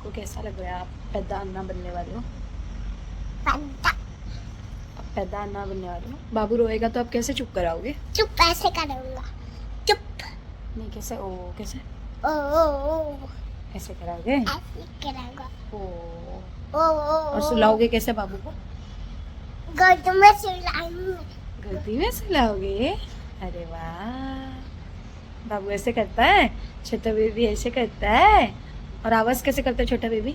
आपको कैसा लग रहा है? आप पैदा अन्ना बनने वाले हो। पंता आप पैदा अन्ना बनने वाले हो। बाबू रोएगा तो आप कैसे चुप कराओगे? चुप ऐसे करूंगा। चुप। नहीं, कैसे? ओ कैसे? ओ ऐसे कराओगे? ऐसे करूंगा। ओ। और ओ सुलाओगे कैसे बाबू को? गोद में सुलाऊंगा। गलती में सुलाओगे? अरे वाह, बाबू ऐसे करता है। छोटा बेबी ऐसे करता है। और आवाज कैसे करता है छोटा baby?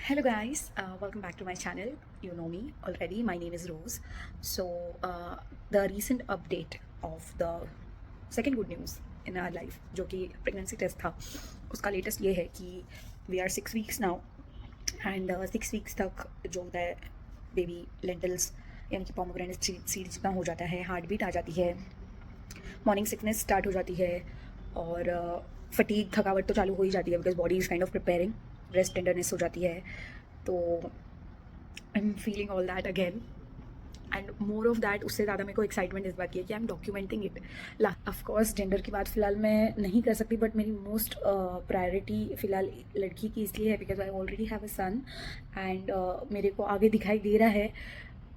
Hello guys, welcome back to my channel. You know me already. My name is Rose. So the recent update of the second good news in our life, जो कि प्रेगनेंसी टेस्ट था, उसका लेटेस्ट ये है कि we are 6 weeks now and 6 weeks तक जो होता है बेबी लेंटल्स यानी कि पोमोग्रेनेट सीड जितना हो जाता है, हार्ट बीट आ जाती है, मॉर्निंग सिकनेस स्टार्ट हो जाती है और फटीग थकावट तो चालू हो ही जाती है because body is kind of preparing, breast tenderness हो जाती है। तो I am feeling all that again and more of that. उससे ज़्यादा मेरे को एक्साइटमेंट इस बात की है कि I am documenting it. Of course gender की बात फ़िलहाल मैं नहीं कर सकती, बट मेरी मोस्ट प्रायोरिटी फ़िलहाल लड़की की इसलिए है because I already have a son and मेरे को आगे दिखाई दे रहा है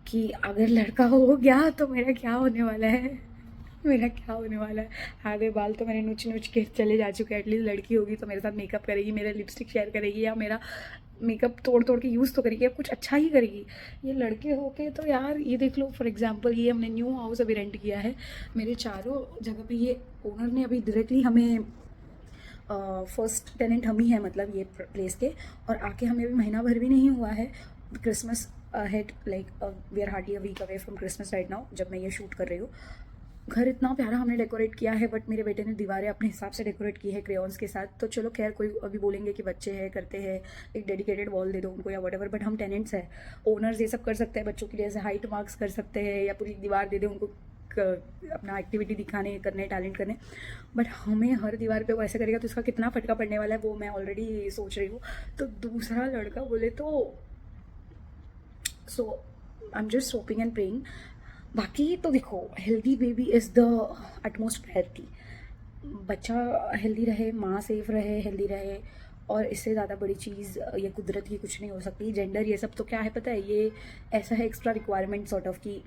कि अगर लड़का हो गया तो मेरा क्या होने वाला है। मेरा क्या होने वाला है। आधे बाल तो मैंने नोच नोच के चले जा चुके हैं। एटलीस्ट लड़की होगी तो मेरे साथ मेकअप करेगी, मेरा लिपस्टिक शेयर करेगी या मेरा मेकअप तोड़ तोड़ के यूज़ तो करेगी, या कुछ अच्छा ही करेगी। ये लड़के होके तो यार, ये देख लो फॉर एग्जांपल, ये हमने न्यू हाउस अभी रेंट किया है। मेरे चारों जगह पे ये ओनर ने अभी डायरेक्टली हमें फर्स्ट टेनेंट हम ही हैं, मतलब ये प्लेस के। और आके हमें अभी महीना भर भी नहीं हुआ है। Christmas head like we are hardly a week away from Christmas right now जब मैं ये शूट कर रही हूँ। घर इतना प्यारा हमने डेकोरेट किया है, बट मेरे बेटे ने दीवारें अपने हिसाब से डेकोरेट की है क्रेयॉन्स के साथ। तो चलो खैर, कोई अभी बोलेंगे कि बच्चे हैं करते हैं, एक डेडिकेटेड वॉल दे दो उनको या वटेवर, बट हम टेनेंट्स हैं। ओनर्स ये सब कर सकते हैं बच्चों के लिए, ऐसे हाइट मार्क्स कर सकते हैं या पूरी दीवार दे दे उनको अपना एक्टिविटी दिखाने करने, टैलेंट करने। बट हमें हर दीवार पे वो ऐसे करेगा तो इसका कितना फटका पड़ने वाला है वो मैं ऑलरेडी सोच रही हूँ। तो दूसरा लड़का बोले तो so I am just hoping and praying. बाकी तो देखो, healthy baby is the utmost priority. बच्चा हेल्दी रहे, माँ सेफ रहे, हेल्दी रहे, और इससे ज़्यादा बड़ी चीज़ ये कुदरत की कुछ नहीं हो सकती। जेंडर ये सब तो क्या है पता है, ये ऐसा है एक्स्ट्रा रिक्वायरमेंट सॉर्ट ऑफ, कि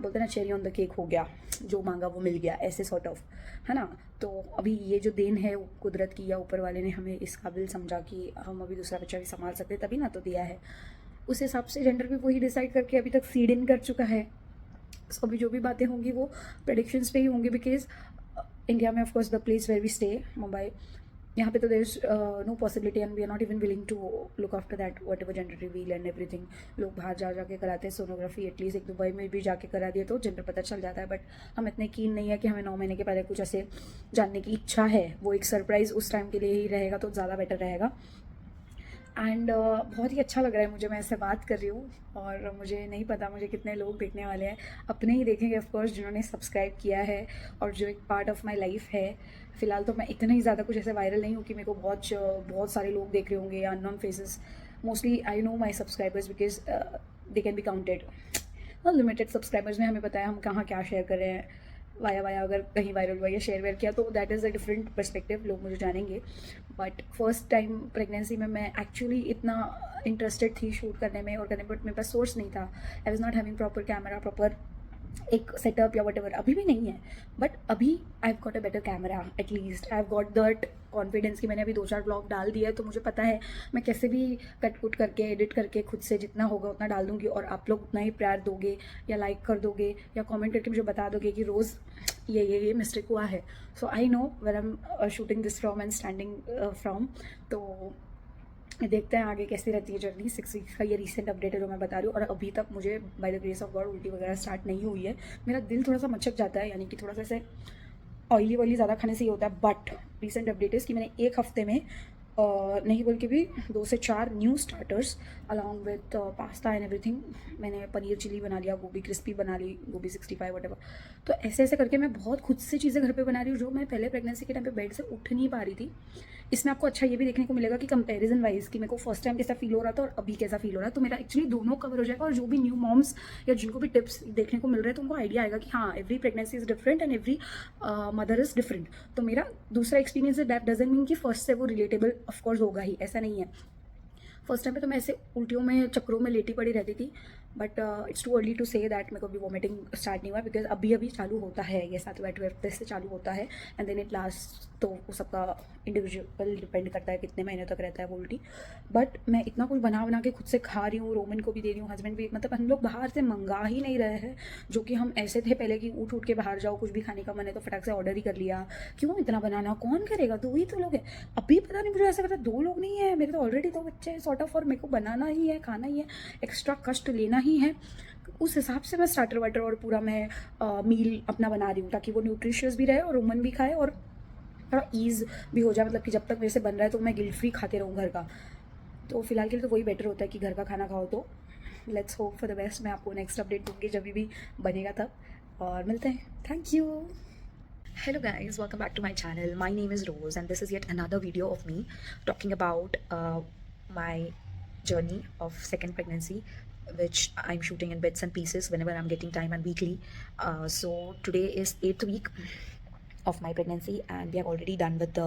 बोलते हैं ना चेरी ऑन द केक हो गया, जो मांगा वो मिल गया, ऐसे सॉर्ट ऑफ, है ना। तो अभी ये जो देन है कुदरत की या ऊपर वाले ने हमें इस काबिल समझा कि हम अभी दूसरा बच्चा भी संभाल सकते, तभी ना तो दिया है। उस हिसाब से जेंडर भी वही डिसाइड करके अभी तक फीड इन कर चुका है। सो अभी जो भी बातें होंगी वो प्रेडिक्शंस पे ही होंगी, बिकॉज इंडिया में of course the place where we stay, Mumbai, यहाँ पे तो there is no possibility and we are not even willing to look after that whatever gender reveal and everything. लोग बाहर जा जाके कराते हैं सोनोग्राफी, एटलीस्ट एक दुबई में भी जाके करा दिए तो जेंडर पता चल जाता है। बट हम इतने कीन नहीं है कि हमें 9 महीने के पहले कुछ ऐसे जानने की इच्छा है। वो एक सरप्राइज़ उस टाइम के लिए ही रहेगा तो ज़्यादा बेटर रहेगा। एंड बहुत ही अच्छा लग रहा है मुझे, मैं ऐसे बात कर रही हूँ और मुझे नहीं पता मुझे कितने लोग देखने वाले हैं। अपने ही देखेंगे ऑफकोर्स जिन्होंने सब्सक्राइब किया है और जो एक पार्ट ऑफ माई लाइफ है। फ़िलहाल तो मैं इतना ही ज़्यादा कुछ ऐसे वायरल नहीं हूँ कि मेरे को बहुत सारे लोग देख रहे होंगे या unknown faces. Mostly I know my subscribers because they can be counted. Limited subscribers में हमें पता है हम कहाँ क्या शेयर कर रहे हैं। वाया वाया अगर कहीं वायरल हुआ या शेयर वेयर किया तो that is a different perspective, लोग मुझे जानेंगे। बट फर्स्ट टाइम प्रेगनेंसी में मैं एक्चुअली इतना इंटरेस्टेड थी शूट करने में और करने, बट मेरे पास सोर्स नहीं था। I was not having proper camera, proper एक सेटअप या वट एवर, अभी भी नहीं है। बट अभी I have got a better camera, at least I have got that confidence कि मैंने अभी 2-4 ब्लॉग डाल दिया है तो मुझे पता है मैं कैसे भी कट कुट करके एडिट करके खुद से जितना होगा उतना डाल दूंगी, और आप लोग उतना ही प्यार दोगे या लाइक कर दोगे या कमेंट करके मुझे बता दोगे कि रोज़ ये मिस्टेक हुआ है। So I know where I am shooting this from and standing from. तो देखते हैं आगे कैसी रहती है जर्नी। 6 वीक्स का ये रीसेंट अपडेट है जो मैं बता रही हूँ, और अभी तक मुझे by the grace of God उल्टी वगैरह स्टार्ट नहीं हुई है। मेरा दिल थोड़ा सा मचक जाता है, यानी कि थोड़ा सा ऐसे ऑयली ज़्यादा खाने से ही होता है। बट रीसेंट अपडेट इज़ कि मैंने 1 हफ्ते में नहीं बोल के भी 2 से 4 new starters along with pasta and everything. मैंने पनीर चिली बना लिया, गोभी क्रिस्पी बना ली, गोभी 65 वटेवर। तो ऐसे ऐसे करके मैं बहुत खुद से चीज़ें घर पे बना रही हूँ जो मैं पहले प्रेगनेंसी के टाइम पे बेड से उठ नहीं पा रही थी। इसमें आपको अच्छा ये भी देखने को मिलेगा कि कंपैरिजन वाइज कि मेरे को फर्स्ट टाइम कैसा फील हो रहा था और अभी कैसा फील हो रहा है। तो मेरा एक्चुअली दोनों कवर हो जाएगा और जो भी न्यू मॉम्स या जिनको भी टिप्स देखने को मिल रहे हैं तो उनको आइडिया आएगा कि हाँ, every pregnancy is different and every mother is different. तो मेरा दूसरा एक्सपीरियंस है, दैट डजंट मीन कि फर्स्ट से वो रिलेटेबल ऑफकोर्स होगा ही, ऐसा नहीं है। फर्स्ट टाइम पे तो मैं ऐसे उल्टियों में चक्करों में लेटी पड़ी रहती थी, but it's too early to say that मेरे को अभी वॉमिटिंग स्टार्ट नहीं हुआ, बिकॉज अभी अभी चालू होता है ये 7वें हफ्ते से चालू होता है एंड देन इट लास्ट। तो वो सबका इंडिविजुअल डिपेंड करता है कितने महीने तक रहता है वो उल्टी। बट मैं इतना कुछ बना के खुद से खा रही हूँ, रोमन को भी दे रही हूँ, हस्बैंड भी, मतलब हम लोग बाहर से मंगा ही नहीं रहे हैं। जो कि हम ऐसे थे पहले कि उठ के बाहर जाओ, कुछ भी खाने का मन है तो फटाक से ऑर्डर ही कर लिया, क्यों इतना बनाना, कौन करेगा, 2 ही तो लोग हैं। अभी पता नहीं मुझे ऐसा लगता है 2 लोग नहीं है, मेरे तो ऑलरेडी 2 बच्चे हैं सॉर्ट ऑफ, और मेरे को बनाना ही है, खाना ही है, एक्स्ट्रा कष्ट लेना ही है। उस हिसाब से मैं स्टार्टर वाटर और पूरा मैं मील अपना बना रही हूँ ताकि वो न्यूट्रिशियस भी रहे और रोमन भी खाए और थोड़ा ईज़ भी हो जाए, मतलब कि जब तक मेरे से बन रहा है तो मैं गिल्ट फ्री खाते रहूँ घर का। तो फिलहाल के लिए तो वही बेटर होता है कि घर का खाना खाओ। तो let's hope for the best. मैं आपको नेक्स्ट अपडेट दूँगी जब भी बनेगा तब, और मिलते हैं। Thank you. Hello guys, welcome back to my channel. My name is Rose and this is yet another video of me talking about my journey of second pregnancy, which I'm shooting in bits and pieces whenever I'm getting time and weekly. So today is 8th week of my pregnancy and we have already done with the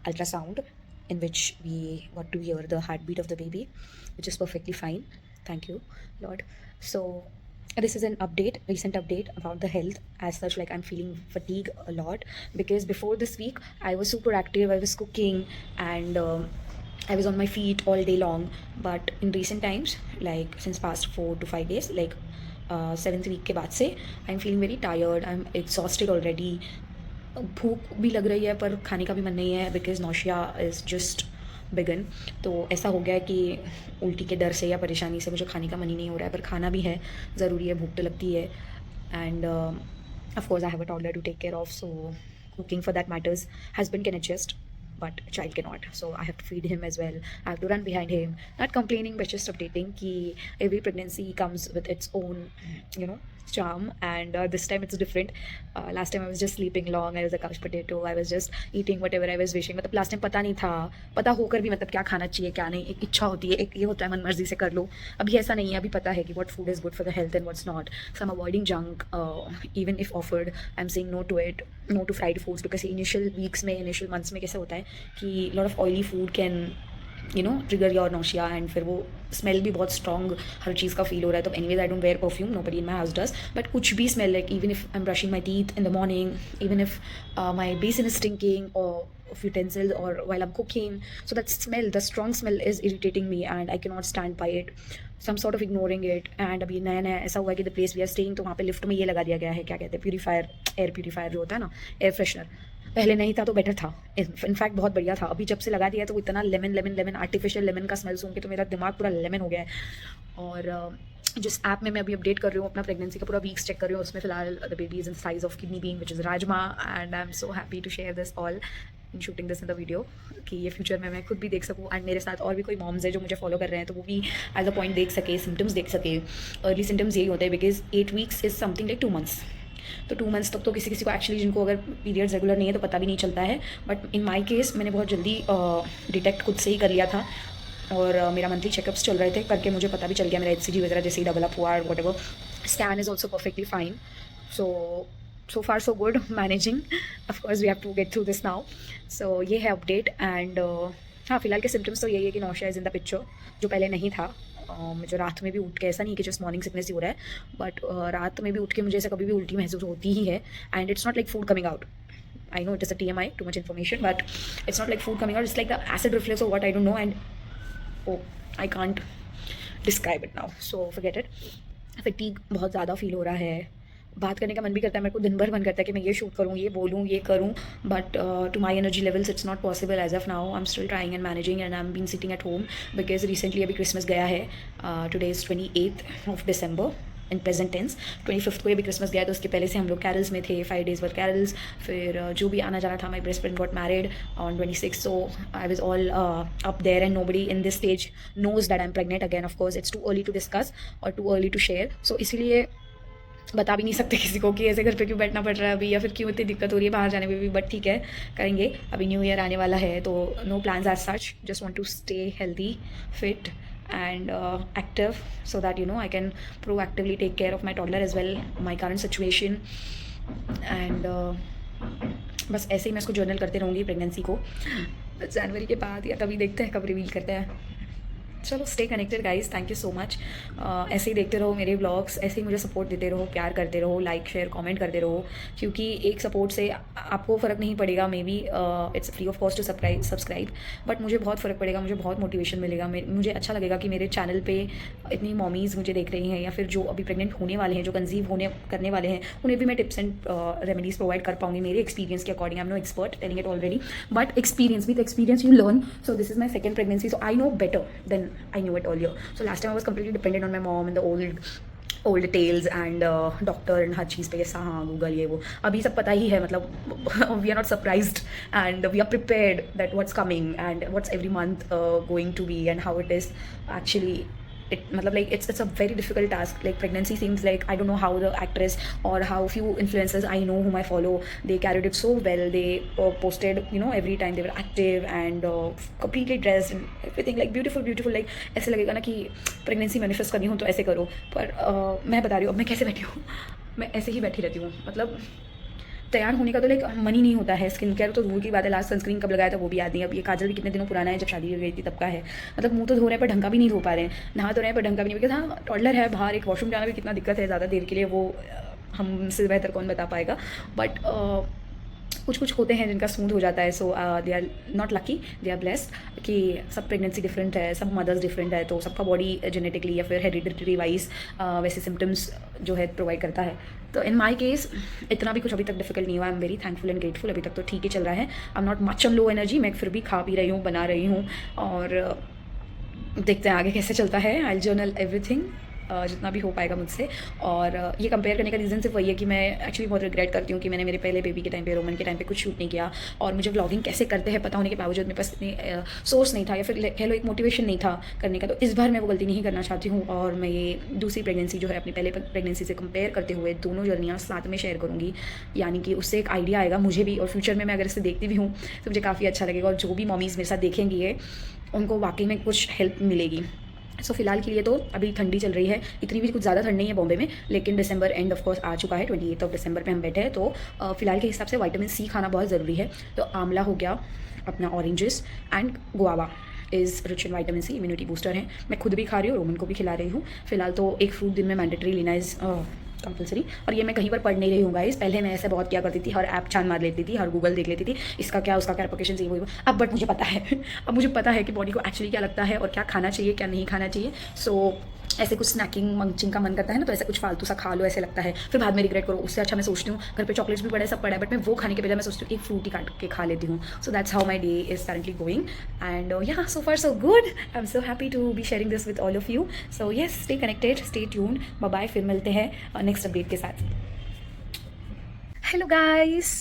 ultrasound in which we got to hear the heartbeat of the baby, which is perfectly fine. Thank you, Lord. So this is an update, recent update about the health as such. Like I'm feeling fatigue a lot because before this week I was super active, I was cooking and I was on my feet all day long. But in recent times, like since past 4 to 5 days, like 7th week के बाद से I'm feeling very tired, I'm exhausted already. भूख भी लग रही है पर खाने का भी मन नहीं है because nausea is just began. तो ऐसा हो गया है कि उल्टी के डर से या परेशानी से मुझे खाने का मन ही नहीं हो रहा है, पर खाना भी है, ज़रूरी है, भूख तो लगती है। And of course I have a toddler to take care of, so cooking for that matters. Husband can adjust but child cannot, so I have to feed him as well, I have to run behind him. Not complaining but just updating ki every pregnancy comes with its own, you know, charm, and this time it's different. Last time I was just sleeping long, I was a couch potato, I was just eating whatever I was wishing. मतलब last time पता नहीं था, पता होकर भी मतलब क्या खाना चाहिए क्या नहीं, एक इच्छा होती है, एक ये होता है मन मर्जी से कर लो। अभी ऐसा नहीं है, अभी पता है कि what food is good for the health and what's not. So I'm avoiding junk, even if offered I'm saying no to it, no to fried foods, because initial weeks में, initial months में कैसे होता है कि lot of oily food can trigger your nausea, and फिर वो smell भी बहुत स्ट्रॉन्ग हर चीज़ का फील हो रहा है। तो anyways I don't wear perfume, nobody in my house does, but कुछ भी smell, like even if I M brushing my teeth in the morning, even if my basin is stinking or of utensils or while I'm cooking, so that smell, the strong smell is irritating me and I cannot stand by it, so I'm sort of ignoring it. And अभी नया नया ऐसा हुआ है कि the place we are staying, तो वहाँ पे लिफ्ट में ये लगा दिया गया है, क्या कहते हैं, प्यूरीफायर, एयर प्यूरीफायर जो होता है ना, एयर फ्रेशनर। पहले नहीं था तो बेटर था, इनफैक्ट बहुत बढ़िया था। अभी जब से लगा दिया तो वो इतना lemon lemon lemon, artificial lemon का स्मेल सुन के तो मेरा दिमाग पूरा लेमन हो गया है। और जिस ऐप में मैं अभी अपडेट कर रही हूँ अपना प्रेगनेंसी का पूरा वीक्स चेक कर रही हूँ, उसमें फिलहाल the baby is in size of kidney bean which is rajma, and I am so happy to share this all in shooting this in the video, कि ये फ्यूचर में मैं खुद भी देख सकूँ एंड मेरे साथ और भी कोई मॉम्स है जो मुझे फॉलो कर रहे हैं तो वो भी एज अ पॉइंट देख सके, सिम्टम्स देख सके। अर्ली सिम्टम्स यही होते हैं because 8 weeks is something like 2 months। तो 2 months तक तो किसी किसी को एक्चुअली, जिनको अगर पीरियड्स रेगुलर नहीं है तो पता भी नहीं चलता है, बट इन माई केस मैंने बहुत जल्दी डिटेक्ट खुद से ही कर लिया था। और मेरा मंथली चेकअप्स चल रहे थे, करके मुझे पता भी चल गया मेरा HCG वगैरह जैसे ही डबल अप हुआ, what ever. Scan is also perfectly fine, so far so good, managing. Of course we have to get through this now. So ये है अपडेट। एंड हाँ, फिलहाल के सिम्टम्स तो यही है कि nausea is in the picture, जो पहले नहीं था। मुझे रात में भी उठ के, ऐसा नहीं कि जस्ट मॉर्निंग सिकनेस ही हो रहा है, बट रात में भी उठ के मुझे ऐसा कभी भी उल्टी महसूस होती ही है। And it's not like food coming out, I know it is a TMI, too much information, but it's not like food coming out, it's like the acid reflux or what, I don't know, and I can't describe it now, so forget it. Fatigue बहुत ज़्यादा feel हो रहा है, बात करने का मन भी करता है, मेरे को दिन भर मन करता है कि मैं ये शूट करूँ, ये बोलूँ, ये करूँ, but to my energy levels it's not possible as of now. I am still trying and managing and I am been sitting at home because recently अभी क्रिसमस गया है। Today is 28th of December in present tense. 25th को भी Christmas गया तो उसके पहले से हम लोग कैरल्स में थे, 5 days वर कैरल्स। फिर जो भी आना जाना था, my best friend got married on 26, so I was all up there and nobody in this stage knows that I am pregnant again. Of course it's too early to discuss और too early to share, so इसीलिए बता भी नहीं सकते किसी को कि ऐसे घर पे क्यों बैठना पड़ रहा है अभी, या फिर क्यों इतनी दिक्कत हो रही है बाहर जाने में भी। बट ठीक है, करेंगे। अभी न्यू ईयर आने वाला है तो no plans as such, just want to stay healthy, fit and active, so that I can proactively take care of my toddler as well, my current situation, and बस ऐसे ही मैं इसको जर्नल करते रहूँगी प्रेगनेंसी को, जनवरी के बाद या तभी देखते हैं कब रिवील करते हैं। चलो stay connected guys, thank you so much. ऐसे ही देखते रहो मेरे व्लॉग्स, ऐसे ही मुझे सपोर्ट देते रहो, प्यार करते रहो, लाइक शेयर कमेंट करते रहो, क्योंकि एक सपोर्ट से आपको फ़र्क नहीं पड़ेगा, maybe it's free of cost to subscribe, but मुझे बहुत फ़र्क पड़ेगा, मुझे बहुत मोटिवेशन मिलेगा, मुझे अच्छा लगेगा कि मेरे चैनल पे इतनी मॉमीज़ मुझे देख रही हैं, या फिर जो अभी प्रेग्नेंट होने वाले हैं, जो कंसीव करने वाले हैं, उन्हें भी मैं टिप्स एंड रेमेडीज़ प्रोवाइड कर पाऊँगी मेरे एक्सपीरियंस के according. I am no expert telling it already, but experience, with experience you learn. So this is my second pregnancy, so I know better then I knew it earlier. So last time I was completely dependent on my mom and the old tales and doctor and हर चीज़ पे ऐसा, हाँ Google ये वो। अभी सब पता ही है, मतलब we are not surprised and we are prepared that what's coming and what's every month going to be and how it is actually. मतलब like it's a very difficult task. Like pregnancy seems like, I don't know how the actress or how few influencers I know whom I follow, they carried it so well. They posted every time they were active and completely dressed and everything like beautiful like ऐसे लगेगा ना कि pregnancy manifest करनी हो तो ऐसे करो। पर मैं बता रही हूँ अब मैं कैसे बैठी हूँ, मैं ऐसे ही बैठी रहती हूँ। मतलब तैयार होने का तो लाइक मन ही नहीं होता है। स्किन केयर तो दूर की बात है, लास्ट सनस्क्रीन कब लगाया था वो भी याद नहीं। अब ये काजल भी कितने दिनों पुराना है, जब शादी हो गई थी तब का है। मतलब मुंह तो धो रहे हैं पर ढंग का भी नहीं धो पा रहे हैं, नहा तो रहे हैं पर ढंग का भी नहीं, बिकॉज हाँ टॉडलर है, बाहर एक वॉशरूम जाना भी कितना दिक्कत है ज़्यादा देर के लिए, वो हमसे बेहतर कौन बता पाएगा। बट कुछ होते हैं जिनका स्मूथ हो जाता है, so they are not lucky, they are blessed कि सब प्रेगनेंसी डिफरेंट है, सब मदर्स डिफरेंट है, तो सबका बॉडी जेनेटिकली या फिर हेरिडिटरी वाइज वैसे सिम्टम्स जो है प्रोवाइड करता है। तो इन माई केस इतना भी कुछ अभी तक डिफिकल्ट नहीं हुआ। I am very thankful and grateful, अभी तक तो ठीक ही चल रहा है। आई am not much on low energy, मैं फिर भी खा पी रही हूँ, बना रही हूँ, और देखते हैं आगे कैसे चलता है। आई जर्नल एवरीथिंग जितना भी हो पाएगा मुझसे। और ये कंपेयर करने का रीज़न सिर्फ वही है कि मैं एक्चुअली बहुत रिग्रेट करती हूँ कि मैंने मेरे पहले बेबी के टाइम पे, रोमन के टाइम पे कुछ शूट नहीं किया, और मुझे व्लॉगिंग कैसे करते हैं पता होने के बावजूद मेरे पास इतनी सोर्स नहीं था, या फिर कह लो एक मोटिवेशन नहीं था करने का। तो इस बार मैं वो गलती नहीं करना चाहती हूँ, और मैं ये दूसरी प्रेगनेंसी जो है अपनी पहले प्रेगनेंसी से कंपेयर करते हुए दोनों जर्नियाँ साथ में शेयर करूँगी, यानी कि उससे एक आइडिया आएगा मुझे भी, और फ्यूचर में मैं अगर इसे देखती भी हूँ तो मुझे काफ़ी अच्छा लगेगा, और जो भी मॉमीज़ मेरे साथ देखेंगी ये उनको वाकई में कुछ हेल्प मिलेगी। सो फिलहाल के लिए तो अभी ठंडी चल रही है, इतनी भी कुछ ज़्यादा ठंड नहीं है बॉम्बे में, लेकिन दिसंबर एंड ऑफ कोर्स आ चुका है, 28 दिसंबर पे हम बैठे हैं। तो फिलहाल के हिसाब से विटामिन सी खाना बहुत ज़रूरी है। तो आंवला हो गया, अपना oranges and guava is rich in vitamin C, immunity booster है। मैं खुद भी खा रही हूँ, रोमन को भी खिला रही हूँ। फिलहाल तो एक फ्रूट दिन में मैंडेटरी लेना इज़ कंपलसरी। और ये मैं कहीं पर पढ़ नहीं रही हूँ गाइस, पहले मैं ऐसे बहुत क्या करती थी, हर ऐप छान मार लेती थी, हर गूगल देख लेती थी, इसका क्या उसका क्या एप्लीकेशन चाहिए वो। अब बट मुझे पता है अब मुझे पता है कि बॉडी को एक्चुअली क्या लगता है और क्या खाना चाहिए क्या नहीं खाना चाहिए। सो ऐसे कुछ स्नैकिंग मंचिंग का मन करता है ना, तो ऐसे कुछ फालतू सा खा लो, ऐसे लगता है, फिर बाद में रिग्रेट करो। उससे अच्छा मैं सोचती हूँ घर पे चॉकलेट्स भी पड़े हैं, सब पड़ा है, बट मैं वो खाने के बजाय मैं सोचती हूँ एक फ्रूट ही काट के खा लेती हूँ। So that's how my day is currently going, and yeah so far so good. I am so happy to be sharing this with all of you. So yes, stay connected, stay tuned, bye bye, फिर मिलते हैं next update के साथ। Hello guys,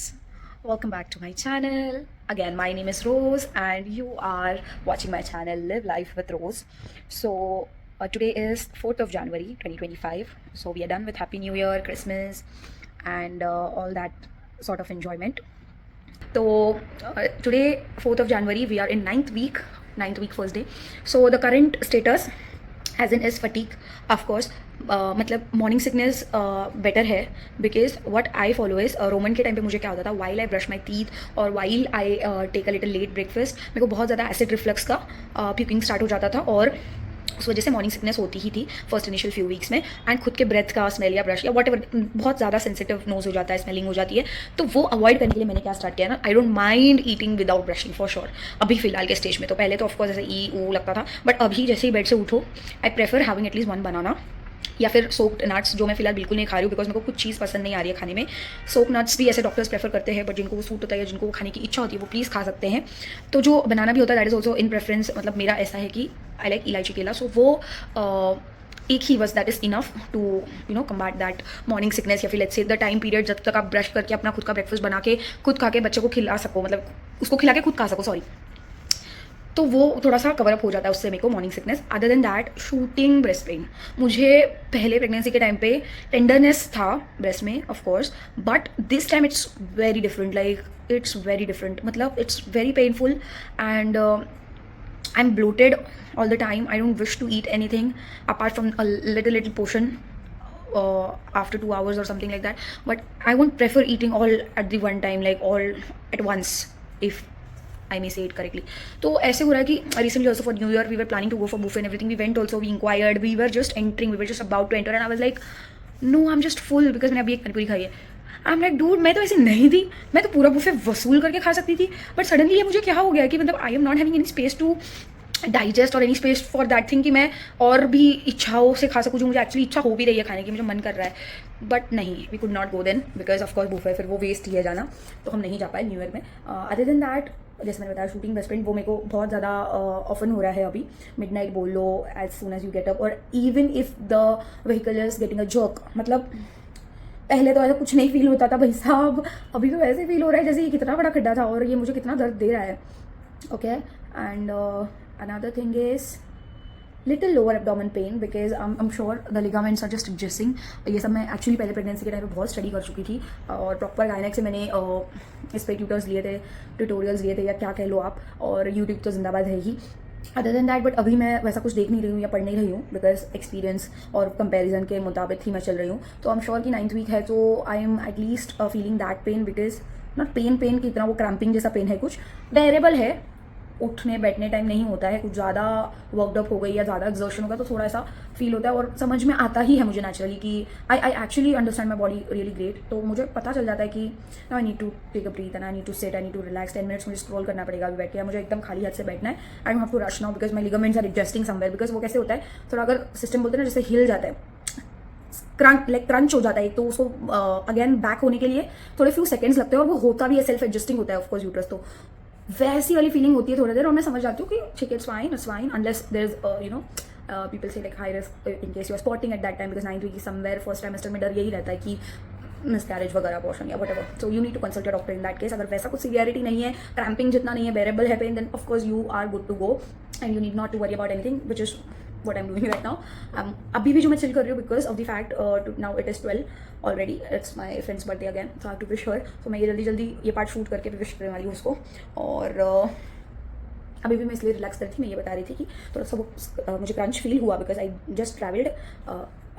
welcome back to my channel. Again, my name is Rose and you are watching my channel Live Life with Rose. So today is 4th of January 2025. So we are done with Happy New Year, Christmas and all that sort of enjoyment. So today 4th of January, we are in 9th week first day. So the current status as in is fatigue, of course. मतलब morning sickness better है, because what I follow is, रोमन के time पे मुझे क्या होता था, while I brush my teeth और while I take a little late breakfast, मेरे को बहुत ज़्यादा एसिड रिफ्लक्स का प्यूकिंग स्टार्ट हो जाता था, और उस वजह से मॉर्निंग सिकनेस होती ही थी फर्स्ट इनिशियल फ्यू वीक्स में। एंड खुद के ब्रेथ का स्मेल या ब्रश या वट एवर बहुत ज़्यादा सेंसिटिव नोज हो जाता है, स्मेलिंग हो जाती है, तो वो अवॉइड करने के लिए मैंने क्या स्टार्ट किया ना, I don't mind eating without brushing for sure. अभी फिलहाल के स्टेज में, तो पहले तो ऑफकोर्स ऐसे ई वो लगता था, बट अभी जैसे ही बेड से उठो आई प्रेफर हैविंग एटलीस्ट 1 बनाना या फिर सोक्ड नट्स, जो मैं फिलहाल बिल्कुल नहीं खा रही हूँ बिकॉज मेरे को कुछ चीज़ पसंद नहीं आ रही है खाने में। सोक्ड नट्स भी ऐसे डॉक्टर्स प्रेफर करते हैं, बट जिनको वो सूट होता है या जिनको वो खाने की इच्छा होती है वो प्लीज़ खा सकते हैं। तो जो बनाना भी होता है that is also in preference, मतलब मेरा ऐसा है कि आई लाइक इलायची केला, सो वो एक ही बस that is enough to combat that morning sickness, या फिर let's say the time period जब तक आप ब्रश करके अपना खुद का ब्रेकफास्ट बना के खुद खा के बच्चे को खिला सको, मतलब उसको खिला के खुद खा सको, सॉरी, तो वो थोड़ा सा कवर अप हो जाता है उससे मेरे को morning sickness. Other than that shooting breast pain, मुझे पहले प्रेगनेंसी के टाइम पे टेंडरनेस था ब्रेस्ट में of course, but this time it's very different, like it's very different, मतलब it's very painful and I am bloated all the time. I don't wish to eat anything apart from a little portion after 2 hours or something like that, but I won't prefer eating all at the one time, like all at once, if I may say it correctly. तो ऐसे हो रहा है कि recently also for New Year we were planning to go for buffet and everything. We went also, we inquired, we were just entering, we were just about to enter and I was like no, I'm just full because मैंने अभी एक पानीपुरी खाई है. I'm like dude, मैं तो ऐसे नहीं थी, मैं तो पूरा बुफे वसूल करके खा सकती थी, बट सडनली ये मुझे क्या हो गया कि मतलब I am not having any space to digest और any space for that thing कि मैं और भी इच्छाओं से खा सकूँ जो मुझे एक्चुअली इच्छा हो भी रही है खाने की, मुझे मन कर रहा है, बट नहीं, we could not go then because of course buffet फिर वो वेस्ट ही है जाना, तो हम नहीं जा पाए न्यू ईयर में. अदर देन दैट, जैसे मैंने बताया शूटिंग बेस्ट फ्रेंड, वो मेरे को बहुत ज़्यादा ऑफन हो रहा है अभी. मिडनाइट बोल लो, as soon as you get up, और even if the vehicle is getting a jerk, मतलब पहले तो ऐसा कुछ नहीं फील होता था भाई साहब, अभी तो ऐसे फील हो रहा है जैसे ये कितना बड़ा खड्डा था और ये मुझे कितना दर्द दे रहा है. Okay, and another thing is little lower abdomen pain because I'm sure the ligaments are just adjusting. ये सब मैं एक्चुअली पहले प्रेगनेंसी के टाइम पे बहुत स्टडी कर चुकी थी और प्रॉपर गायनेक से मैंने इस पे ट्यूटर्स लिए थे, ट्यूटोरियल्स लिए थे, या क्या कह लो आप, और यूट्यूब तो जिंदाबाद है ही. अदर देन दैट, बट अभी मैं वैसा कुछ देख नहीं रही हूँ या पढ़ नहीं रही हूँ बिकॉज एक्सपीरियंस और कंपैरिजन के मुताबिक ही मैं चल रही हूँ. तो आई एम श्योर कि 9th वीक है तो I am at least feeling that pain, because not pain की इतना वो क्रैम्पिंग जैसा पेन है, कुछ वेरिएबल है, उठने बैठने टाइम नहीं होता है, कुछ ज़्यादा वर्कड अप हो गई या ज़्यादा एक्सर्शन होगा तो थोड़ा ऐसा फील होता है, और समझ में आता ही है मुझे नेचुरली कि I actually understand my body really great. तो मुझे पता चल जाता है कि I need to take a breath and I need to set, I need to relax. 10 minutes मुझे स्क्रॉल करना पड़ेगा अभी बैठ के, मुझे एकदम खाली हाथ से बैठना है. I don't have to rush now because my ligaments are adjusting somewhere, because वो कैसे होता है, थोड़ा अगर सिस्टम बोलते हैं ना जैसे हिल जाता है, क्रंच हो जाता है, तो उसको अगेन बैक होने के लिए थोड़े फ्यू सेकंड्स लगते हैं, और वो होता भी है, सेल्फ एडजस्टिंग होता है ऑफकोर्स यूट्रस, तो वैसी वाली फीलिंग होती है थोड़ी देर, और मैं समझ जाती हूँ कि ठीक है, it's fine unless there is people से like high risk in case you are spotting at that time, because 9th week somewhere first trimester में डर यही रहता है कि मिसकैरेज वगैरह, अबॉर्शन या whatever. So you need to consult your doctor in that case. अगर वैसा कुछ सीवियरिटी नहीं है, क्रैम्पिंग जितना नहीं है, बेरेबल है pain, then of course you are good to go and you need not to worry about anything, which is what I'm doing right now. अभी भी जो मैं चिल कर रही हूँ because of the fact now it is 12 already, it's my friend's birthday again, so I have to wish her. So मैं ये जल्दी ये पार्ट शूट करके भी विश करने वाली हूँ उसको. और अभी भी मैं इसलिए रिलैक्स कर रही थी, मैं ये बता रही थी कि थोड़ा सा वो मुझे क्रंच फील हुआ बिकॉज आई जस्ट ट्रैवल्ड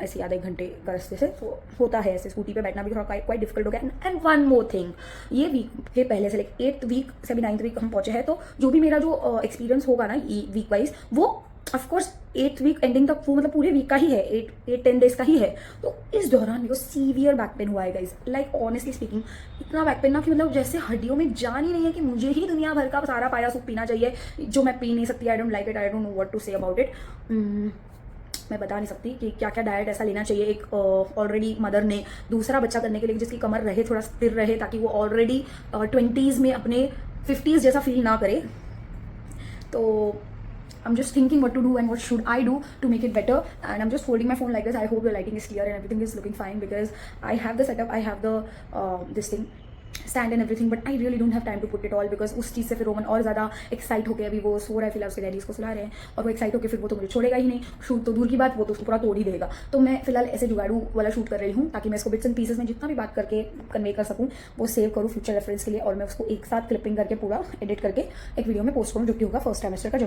ऐसे आधे घंटे का रास्ते से, तो होता है ऐसे स्कूटी पे बैठना भी थोड़ा क्वाइट डिफिकल्ट हो गया. एंड वन मोर थिंग, ये वीक के पहले से लाइक 8th वीक से भी 9th वीक हम पहुंचे हैं, तो जो भी मेरा जो एक्सपीरियंस होगा ना वीक वाइज, वो ऑफकोर्स 8th वीक एंडिंग तक वो मतलब पूरे वीक का ही है, 8-10 डेज का ही है. तो इस दौरान मेरे को सीवियर बैक पेन हुआ है गाइज, लाइक ऑनेस्टली स्पीकिंग, इतना बैक पेन ना कि मतलब जैसे हड्डियों में जान ही नहीं है कि मुझे ही दुनिया भर का सारा पाया सूप पीना चाहिए जो मैं पी नहीं सकती. I don't like it, I don't know what to say about it. मैं बता नहीं सकती कि क्या क्या डाइट ऐसा लेना चाहिए एक ऑलरेडी मदर ने दूसरा बच्चा करने के लिए, जिसकी कमर रहे थोड़ा स्थिर रहे, ताकि वो ऑलरेडी 20s में अपने 50s जैसा फील ना करे. तो I'm just thinking what to do and what should I do to make it better, and I'm just holding my phone like this. I hope the lighting is clear and everything is looking fine because I have the setup, I have the this thing stand and everything, but I really don't have time to put it all because उस चीज़ से फिर Roman और ज़्यादा excite होकर, अभी वो सो रहा है फिलहाल, उसके डैडी उसको सुला रहे हैं, और वो एक्साइट होकर फिर वो तो मुझे छोड़ेगा ही नहीं, शूट तो दूर की बात, वो तो उसको पूरा तोड़ ही देगा. तो मैं फिलहाल ऐसे जुगाड़ू वाला शूट कर रही हूँ ताकि मैं इसको बिट्स एंड पीसेस में जितना भी बात करके कन्वे कर सकूँ वो सेव करूँ फ्यूचर रेफरेंस के लिए, और मैं उसको एक साथ क्लिपिंग करके पूरा एडिट करके एक वीडियो में पोस्ट करूँ जो कि होगा फर्स्ट ट्राइमेस्टर का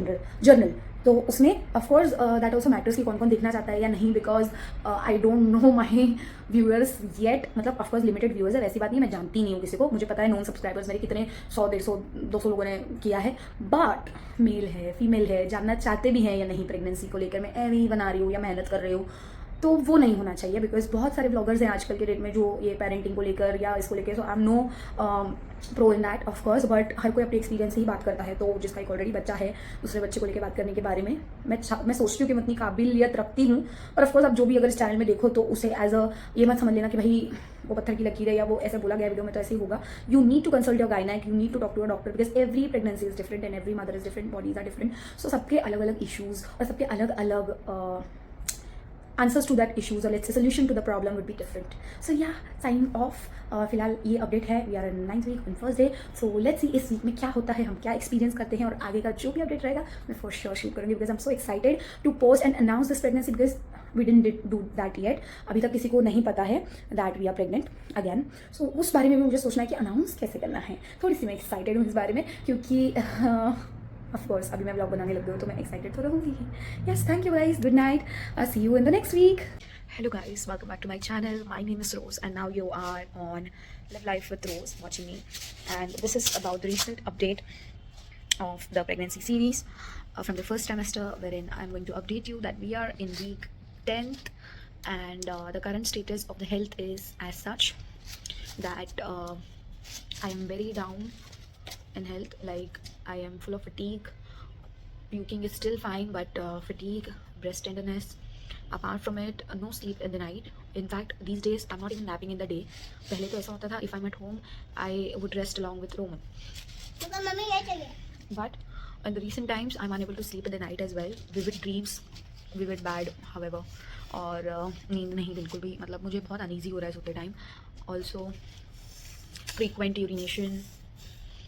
जर्नल. तो उसमें ऑफकोर्स दैट ऑल्सो मैटर्स कि कौन कौन देखना चाहता है या नहीं, because I don't know my viewers yet, मतलब ऑफकोर्स लिमिटेड व्यूअर्स है, वैसी बात नहीं, मैं जानती नहीं हूँ किसी को, मुझे पता है नॉन सब्सक्राइबर्स मेरे कितने 100-150-200 लोगों ने किया है, बट मेल है फीमेल है, जानना चाहते भी हैं या नहीं प्रेगनेंसी को लेकर, मैं एम ही बना रही हूँ या मेहनत कर रही हूँ, तो वो नहीं होना चाहिए बिकॉज बहुत सारे ब्लॉगर्स हैं आजकल के डेट में जो ये पेरेंटिंग को लेकर या इसको लेकर, so I am no pro in that of course, but हर कोई अपने एक्सपीरियंस से ही बात करता है. तो जिसका एक ऑलरेडी बच्चा है, दूसरे बच्चे को लेकर बात करने के बारे में मैं सोचती हूँ कि मैं इतनी काबिलियत रखती हूँ, और ऑफकोर्स आप जो भी अगर इस चैनल में देखो तो उसे एज अ ये मत समझ लेना कि भाई वो पत्थर की लकीर है या वो ऐसे बोला गया वीडियो में तो ऐसे ही होगा. You need to consult your गायनेक, you need to talk to your doctor because every pregnancy is different and every mother is different, bodies are different, so सबके अलग अलग इशूज़ और सबके अलग अलग आंसर्स टू दैट इशूज और let's say solution to the problem would be different. So yeah sign off. फिलहाल ये अपडेट है. We are in 9th week on first day. So let's see इस वीक में क्या होता है, हम क्या एक्सपीरियंस करते हैं, और आगे का जो भी अपडेट रहेगा मैं फॉर श्योर शेयर करूँगी. Because I am so excited to post and announce this pregnancy because we didn't do that yet. अभी तक किसी को नहीं पता है that we are pregnant again. So उस बारे में भी मुझे सोचना है कि अनाउंस कैसे करना है. थोड़ी सी मैं एक्साइटेड हूँ इस बारे में, क्योंकि ऑफ कोर्स अभी मैं व्लॉग बनाने लग गई हूँ तो मैं एक्साइटेड तो रहूँगी. Yes, thank you guys, good night, see you in the next week. Hello guys, welcome back to my channel. My name is Rose and now you are on Live Life with Rose watching me, and this is about the recent update of the pregnancy series from the first trimester, wherein I'm going to update you that we are in week 10th, and the current status of the health is as such that I am very down in health. Like, I am full of fatigue. Puking is still fine, but fatigue, breast tenderness. Apart from it, no sleep in the night. In fact, these days I'm not even napping in the day. पहले तो ऐसा होता था, if I'm at home, I would rest along with Roman. Mummy ये चाहिए. But in the recent times, I'm unable to sleep in the night as well. Vivid dreams, vivid bad, however. और नींद नहीं बिल्कुल भी, मतलब मुझे बहुत अनईजी हो रहा है सोते टाइम. Also, frequent urination.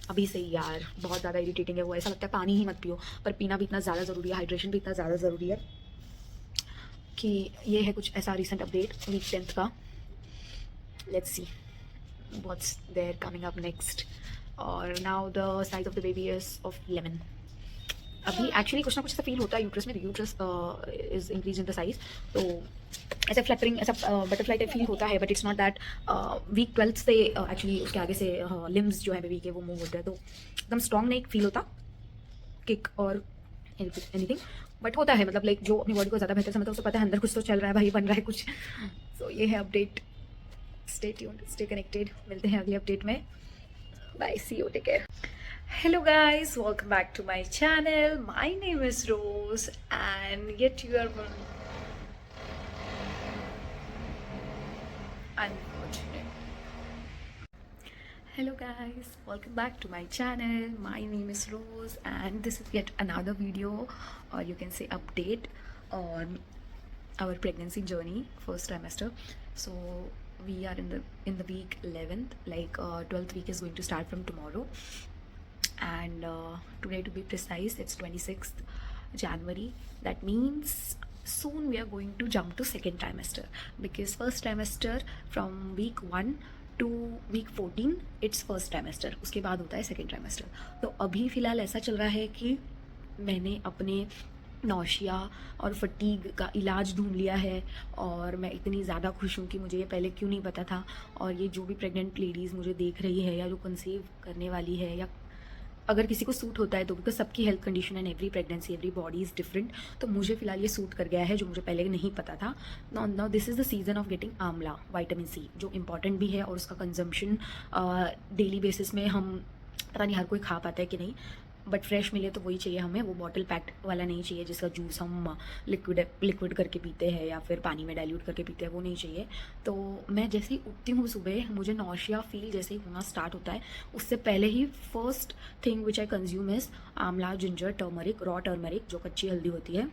अभी से ही यार बहुत ज़्यादा इरिटेटिंग है वो. ऐसा लगता है पानी ही मत पियो, पर पीना भी इतना ज़्यादा ज़रूरी है, हाइड्रेशन भी इतना ज़्यादा ज़रूरी है. कि ये है कुछ ऐसा रिसेंट अपडेट वीक 10th का. Let's see what's there coming up next. और now the size of the baby is of 11. अभी एक्चुअली कुछ ना कुछ ऐसा फील होता है यूट्रस में. Uterus is increase in the size, तो ऐसा फ्लैटरिंग, ऐसा बटरफ्लाई टाइप फील होता है. But it's not that. Week 12 से एक्चुअली उसके आगे से लिम्स जो है बेबी के वो मूव होते हैं, तो एकदम स्ट्रॉन्ग नहीं फील होता, किक और एनीथिंग. बट होता है, मतलब लाइक जो अपनी बॉडी को ज़्यादा बेहतर समझता है उसको पता है अंदर कुछ तो चल रहा है भाई, बन रहा है कुछ. सो ये है update. Stay tuned, stay connected. मिलते हैं अगले अपडेट में. Bye, see you, take care. Hello guys, welcome back to my channel. My name is Rose and yet you are unfortunate. Hello guys, welcome back to my channel. My name is Rose and this is yet another video, or you can say update on our pregnancy journey, first trimester. So we are in the week 11th, like 12th week is going to start from tomorrow. And today, to be precise, it's 26th January. That means soon we are going to jump to second trimester, because first trimester from week 1 to week 14 it's first trimester. उसके बाद होता है second trimester. तो अभी फ़िलहाल ऐसा चल रहा है कि मैंने अपने नौशिया और फटीग का इलाज ढूंढ लिया है, और मैं इतनी ज़्यादा खुश हूँ कि मुझे ये पहले क्यों नहीं पता था. और ये जो भी प्रेग्नेंट लेडीज़ मुझे देख रही है या जो कंसीव करने वाली है, या अगर किसी को सूट होता है तो, बिकॉज सबकी health condition and every pregnancy, every body is different. तो मुझे फिलहाल ये सूट कर गया है जो मुझे पहले नहीं पता था. Now this is the season off getting आंवला, विटामिन सी, जो इंपॉर्टेंट भी है, और उसका कंजम्पशन डेली बेसिस में हम, पता नहीं हर कोई खा पाता है कि नहीं, बट फ्रेश मिले तो वही चाहिए हमें. वो बॉटल पैक्ड वाला नहीं चाहिए जिसका जूस हम लिक्विड करके पीते हैं या फिर पानी में डाइल्यूट करके पीते हैं, वो नहीं चाहिए. तो मैं जैसे ही उठती हूँ सुबह, मुझे नौशिया फील जैसे ही होना स्टार्ट होता है, उससे पहले ही first thing which I consume is amla, ginger, turmeric, raw turmeric जो कच्ची हल्दी होती है,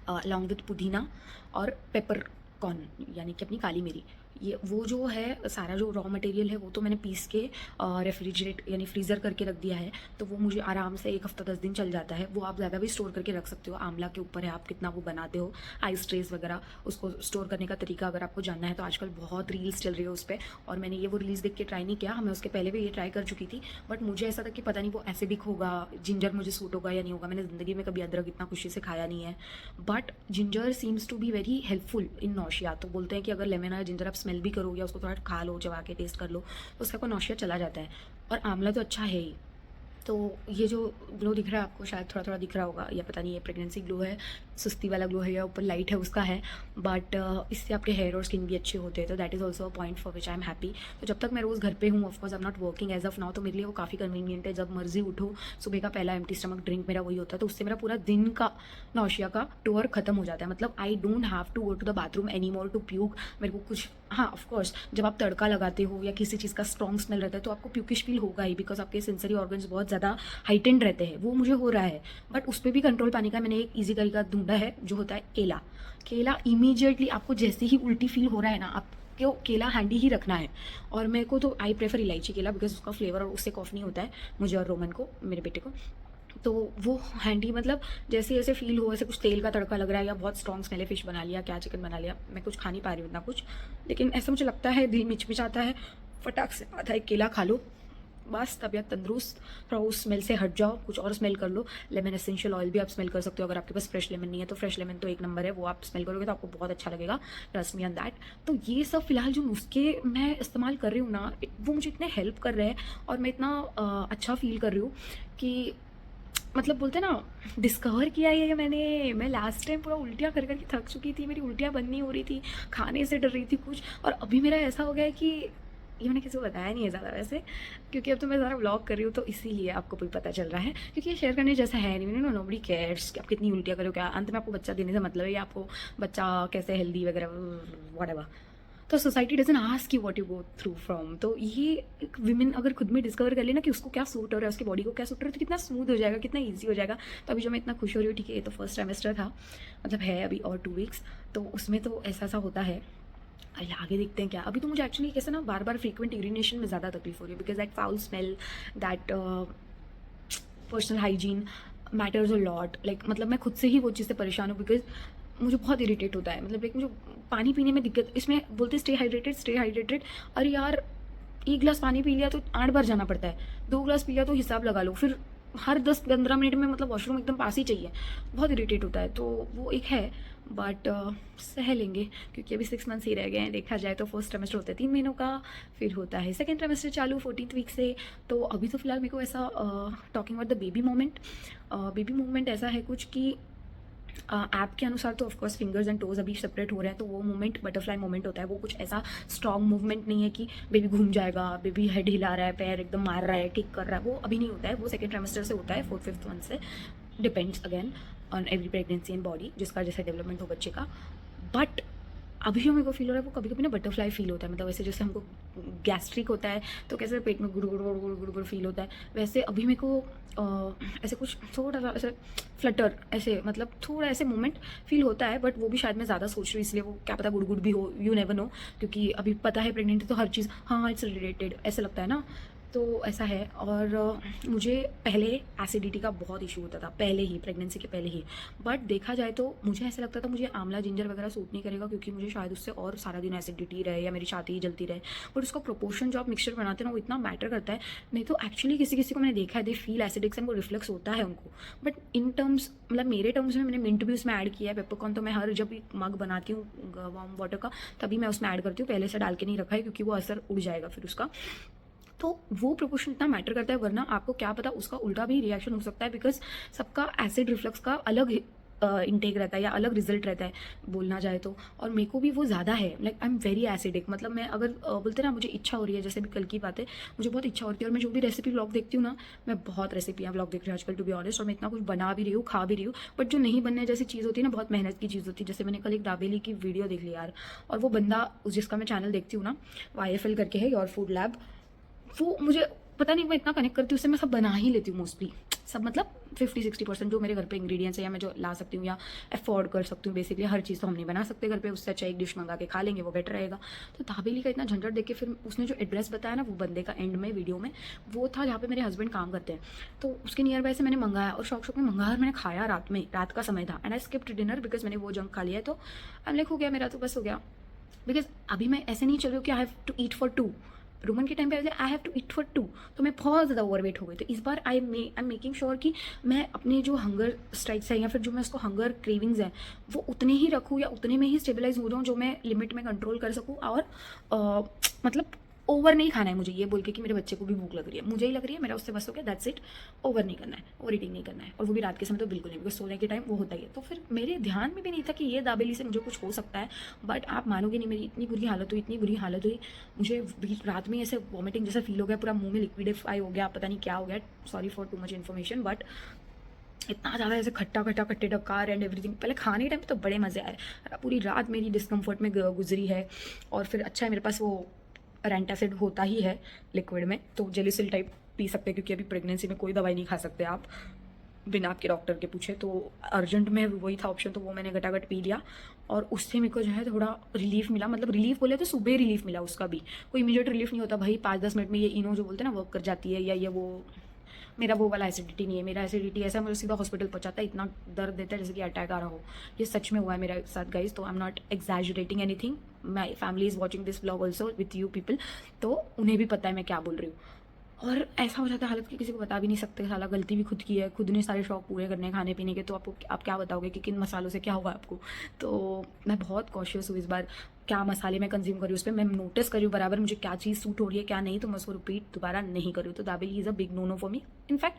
अलॉन्ग विथ पुदीना और पेपर कॉर्न यानी कि अपनी काली मिरी. ये वो जो है सारा जो रॉ मटेरियल है वो तो मैंने पीस के रेफ्रिजरेट यानी फ्रीज़र करके रख दिया है, तो वो मुझे आराम से 1 हफ्ता 10 दिन चल जाता है. वो आप ज़्यादा भी स्टोर करके रख सकते हो. आंवला के ऊपर है आप कितना वो बनाते हो, आइस ट्रेस वगैरह. उसको स्टोर करने का तरीका अगर आपको जानना है तो आजकल बहुत रील्स चल रही है उस पर, और मैंने ये वो रील्स देख के ट्राई नहीं किया. मैं उसके पहले भी ये ट्राई कर चुकी थी, बट मुझे ऐसा था कि पता नहीं वो एसिडिक होगा, जिंजर मुझे सूट होगा या नहीं होगा. मैंने ज़िंदगी में कभी अदरक इतना खुशी से खाया नहीं है, but ginger seems to be very helpful in nausea. तो बोलते हैं कि अगर लेमन और जिंजर आप स्मेल भी करो या उसको थोड़ा खा लो, चबा के टेस्ट कर लो, तो उसका कोई नौशिया चला जाता है. और आंवला तो अच्छा है ही. तो ये जो ग्लो दिख रहा है आपको, शायद थोड़ा थोड़ा दिख रहा होगा, या पता नहीं ये प्रेगनेंसी ग्लो है, सुस्ती वाला ग्लो है, या ऊपर लाइट है उसका है, बट इससे आपके हेयर और स्किन भी अच्छे होते हैं. तो that is also a point for which I am happy. तो जब तक मैं रोज़ घर पे हूँ, of course I am not working as of now, तो मेरे लिए वो काफ़ी कन्वीनियंट है. जब मर्जी उठो, सुबह का पहला एम्प्टी स्टमक ड्रिंक मेरा वही होता है, तो उससे मेरा पूरा दिन का नौशिया का टूर खत्म हो जाता है. मतलब I don't have to go to the bathroom any more to puke. मेरे को कुछ, हाँ ऑफकोर्स जब आप तड़का लगाते हो या किसी चीज़ का स्ट्रॉन्ग स्मेल रहता है तो आपको प्यूकिश फील होगा ही, बिकॉज आपके सेंसरी ऑर्गन्स बहुत ज़्यादा हाइटेंड रहते हैं. वो मुझे हो रहा है, बट उस पर भी कंट्रोल पाने का मैंने एक ईजी तरीका ढूंढा है जो होता है केला। केला इमीडिएटली आपको जैसे ही उल्टी फील हो रहा है ना, आपको केला हैंडी ही रखना है। और मेरे को तो आई प्रेफर इलायची केला बिकॉज उसका फ्लेवर और उससे कॉफ नहीं होता है मुझे और रोमन को, मेरे बेटे को। तो वो हैंडी मतलब जैसे जैसे फील हो, ऐसे कुछ तेल का तड़का लग रहा है या बहुत स्ट्रॉन्ग स्मेल है, फिश बना लिया, क्या चिकन बना लिया, मैं कुछ खा नहीं पा रही हूँ इतना कुछ, लेकिन ऐसा मुझे लगता है दिल मिचमिचाता है, फटाक से आधा एक केला खा लो, बस तबीयत तंदुरुस्त। थोड़ा उस स्मेल से हट जाओ, कुछ और स्मेल कर लो। लेमन एसेंशियल ऑयल भी आप स्मेल कर सकते हो, अगर आपके पास फ्रेश लेमन नहीं है तो फ्रेश लेमन तो एक नंबर है, वो आप स्मेल करोगे तो आपको बहुत अच्छा लगेगा, ट्रस्ट मी ऑन दैट। तो ये सब फिलहाल जो नुस्खे मैं इस्तेमाल कर रही हूँ ना, वो मुझे इतने हेल्प कर रहे हैं और मैं इतना अच्छा फील कर रही हूँ कि मतलब बोलते ना, डिस्कवर किया है ये मैंने। मैं लास्ट टाइम पूरा उल्टियाँ कर करके थक चुकी थी, मेरी उल्टियाँ बंद नहीं हो रही थी, खाने से डर रही थी कुछ, और अभी मेरा ऐसा हो गया है कि ये मैंने किसी को बताया नहीं है ज़्यादा वैसे, क्योंकि अब तो मैं ज़्यादा व्लॉग कर रही हूँ तो इसीलिए आपको भी पता चल रहा है, क्योंकि ये शेयर करने जैसा है नहीं, नोबडी केयर्स कि आप कितनी उल्टियाँ करो, क्या अंत में आपको बच्चा देने से मतलब है या आपको बच्चा कैसे हेल्दी वगैरह व्हाटएवर। तो society doesn't ask you what you go through from. तो ये एक विमेन अगर खुद में डिस्कवर कर लेना कि उसको क्या सूट हो रहा है, उसकी बॉडी को क्या सूट हो रहा है, तो कितना स्मूथ हो जाएगा, कितना ईजी हो जाएगा। तो अभी जो मैं इतना खुश हो रही हूँ, ठीक है ये तो फर्स्ट ट्राइमेस्टर था, मतलब है अभी और 2 वीक्स, तो उसमें तो ऐसा सा होता है। आगे देखते हैं क्या। अभी तो मुझे एक्चुअली कैसे ना बार बार फ्रीक्वेंट यूरिनेशन में ज़्यादा तकलीफ हो रही है, because that foul smell, that personal hygiene matters a lot. Like मतलब मैं खुद से ही वो चीज़ से परेशान हूँ, बिकॉज मुझे बहुत इरिटेट होता है। मतलब एक मुझे पानी पीने में दिक्कत, इसमें बोलते स्टे हाइड्रेटेड स्टे हाइड्रेटेड, अरे यार 1 गिलास पानी पी लिया तो 8 बार जाना पड़ता है, 2 गिलास पी लिया तो हिसाब लगा लो, फिर हर 10-15 मिनट में मतलब वॉशरूम एकदम पास ही चाहिए, बहुत इरिटेट होता है। तो वो एक है, बट सह लेंगे क्योंकि अभी 6 मंथ्स ही रह गए हैं। देखा जाए तो फर्स्ट ट्राइमेस्टर होता है 3 महीनों का, फिर होता है सेकेंड ट्राइमेस्टर चालू 14th वीक से। तो अभी तो फिलहाल मेरे को ऐसा talking about the baby moment ऐसा है कुछ कि ऐप के अनुसार तो ऑफकोर्स फिंगर्स एंड टोज अभी सेपरेट हो रहे हैं, तो वो मोमेंट बटरफ्लाई मोमेंट होता है। वो कुछ ऐसा स्ट्रॉन्ग मूवमेंट नहीं है कि बेबी घूम जाएगा, बेबी हेड हिला रहा है, पैर एकदम मार रहा है, किक कर रहा है, वो अभी नहीं होता है। वो सेकेंड ट्राइमेस्टर से होता है, 4th-5th मंथ से, depends again on every pregnancy and body, जिसका जैसा डेवलपमेंट हो बच्चे का। बट अभी जो मेरे को फील हो रहा है वो कभी कभी ना बटरफ्लाई फील होता है, मतलब वैसे जैसे हमको गैस्ट्रिक होता है तो कैसे पेट में गुड़ गुड़ गुड़ गुड़ गुड़ गुड़ फील होता है, वैसे अभी मेरे को ऐसे कुछ थोड़ा सा ऐसे फ्लटर, ऐसे मतलब थोड़ा ऐसे मोमेंट फील होता है। बट वो भी शायद मैं ज़्यादा सोच रही हूँ इसलिए, वो क्या पता गुड़ गुड़ भी हो, यू नेवर नो, क्योंकि अभी पता है प्रेगनेंट है तो हर चीज़ हाँ इट्स रिलेटेड ऐसा लगता है ना, तो ऐसा है। और मुझे पहले एसिडिटी का बहुत इशू होता था, पहले ही प्रेगनेंसी के पहले ही। बट देखा जाए तो मुझे ऐसा लगता था मुझे आंवला जिंजर वगैरह सूट नहीं करेगा, क्योंकि मुझे शायद उससे और सारा दिन एसिडिटी रहे या मेरी छाती ही जलती रहे। बट उसका प्रोपोर्शन जो आप मिक्सचर बनाते हैं ना वो इतना मैटर करता है। नहीं तो एक्चुअली किसी किसी को मैंने देखा है, दे फील एसिडिक्स एंड वो रिफ्लेक्स होता है उनको। बट इन टर्म्स मतलब मेरे टर्म्स में मैंने मिंट भी उसमें ऐड किया है, पेपरकॉर्न तो मैं हर जब भी मग बनाती हूँ वार्म वाटर का तभी मैं उसमें ऐड करती हूँ, पहले से डाल के नहीं रखा है क्योंकि वो असर उड़ जाएगा फिर उसका। तो वो प्रोपोर्शन इतना मैटर करता है, वरना आपको क्या पता उसका उल्टा भी रिएक्शन हो सकता है, बिकॉज सबका एसिड रिफ्लक्स का अलग इनटेक रहता है या अलग रिजल्ट रहता है बोलना जाए तो। और मेरे को भी वो ज़्यादा है, like I am very acidic. मतलब मैं अगर बोलते ना मुझे इच्छा हो रही है, जैसे भी कल की बात है, मुझे बहुत इच्छा होती है और मैं जो भी रेसिपी व्लॉग देखती हूँ ना, मैं बहुत रेसिपियाँ व्लॉग देख रही हूँ आजकल टू बी ऑनेस्ट, और मैं इतना कुछ बना भी रही हूँ, खा भी रही हूँ। बट जो नहीं बनने जैसी चीज़ होती है ना, बहुत मेहनत की चीज़ होती है। जैसे मैंने कल एक दाबेली की वीडियो देख ली यार, और वो बंदा जिसका मैं चैनल देखती हूँ ना, YFL करके है, योर फूड लैब, वो मुझे पता नहीं मैं इतना कनेक्ट करती हूँ उससे, मैं सब बना ही लेती हूँ मोस्टली, सब मतलब 50-60% जो मेरे घर पे इंग्रेडिएंट्स है या मैं जो ला सकती हूँ या अफोर्ड कर सकती हूँ। बेसिकली हर चीज़ तो हम नहीं बना सकते घर पे, उससे अच्छा एक डिश मंगा के खा लेंगे, वो बेटर रहेगा। तो दाबेली का इतना झंझट देख के फिर उसने जो एड्रेस बताया ना वो बंदे का एंड में वीडियो में, वो था जहाँ पे मेरे हस्बैंड काम करते हैं, तो उसके नियर बाय से मैंने मंगाया और शौक में मंगाया और मैंने खाया रात का समय था, and I skipped dinner because मैंने वो जंक खा लिया है। तो आई लाइक हो गया मेरा, तो बस हो गया। बिकॉज अभी मैं ऐसे नहीं चल रही हूँ कि I have to eat for 2, रोमन के टाइम पे I have to eat for 2, तो मैं बहुत ज़्यादा ओवरवेट हो गई। तो इस बार आई एम मेकिंग श्योर कि मैं अपने जो हंगर स्ट्राइक्स है या फिर जो मैं उसको हंगर क्रेविंग्स हैं वो उतने ही रखूँ या उतने में ही स्टेबलाइज हो जाऊँ जो मैं लिमिट में कंट्रोल कर सकूँ। और मतलब ओवर नहीं खाना है मुझे, ये बोल के कि मेरे बच्चे को भी भूख लग रही है, मुझे ही लग रही है, मेरा उससे बस हो गया, दैट्स इट। ओवर नहीं करना है, ओवर ईटिंग नहीं करना है, और वो भी रात के समय तो बिल्कुल नहीं, बिकॉज सोने के टाइम वो होता ही है। तो फिर मेरे ध्यान में भी नहीं था कि ये दाबेली से मुझे कुछ हो सकता है। बट आप मानोगे नहीं, मेरी इतनी बुरी हालत हुई, इतनी बुरी हालत हुई, मुझे रात में ऐसे वॉमिटिंग जैसा फील हो गया, पूरा मुंह में लिक्विडिफाई हो गया, पता नहीं क्या हो गया, sorry for too much information. But इतना ज़्यादा ऐसे खट्टा खट्टा खट्टे डकार एंड एवरीथिंग, पहले खाने के टाइम पे तो बड़े मज़े आए, पूरी रात मेरी डिस्कम्फर्ट में गुजरी है। और फिर अच्छा है मेरे पास वो रेंटासिड होता ही है लिक्विड में, तो जेलिसिल टाइप पी सकते हैं, क्योंकि अभी प्रेगनेंसी में कोई दवाई नहीं खा सकते आप। बिना आपके डॉक्टर के पूछे। तो अर्जेंट में वही था ऑप्शन, तो वो मैंने घटाघट पी लिया और उससे मेरे को जो है थोड़ा रिलीफ मिला। मतलब रिलीफ बोले तो सुबह रिलीफ मिला, उसका भी कोई इमीडिएट रिलीफ नहीं होता भाई। 5-10 मिनट में ये इनो जो बोलते हैं ना वर्क कर जाती है, या ये वो। मेरा वो वाला एसिडिटी नहीं है, मेरा एसिडिटी ऐसा मुझे सीधा हॉस्पिटल पहुंचाता है, इतना दर्द देता है जैसे कि अटैक आ रहा हो। ये सच में हुआ है मेरे साथ गाइज, तो I am not exaggerating anything. My family is watching this vlog also with you people, तो उन्हें भी पता है मैं क्या बोल रही हूँ। और ऐसा हो जाता है हालत कि किसी को बता भी नहीं सकते, साला गलती भी खुद की है, खुद ने सारे शौक पूरे करने खाने पीने के, तो आपको आप क्या बताओगे कि किन मसालों से क्या हुआ आपको। तो मैं बहुत कॉशियस हूँ इस बार, क्या मसाले मैं कंज्यूम करी उस पर मैं नोटिस करी हूँ बराबर, मुझे क्या चीज़ सूट हो रही है क्या नहीं, तो मैं उसको रिपीट दोबारा नहीं करूँ। तो dabeli is a big no no for me. In fact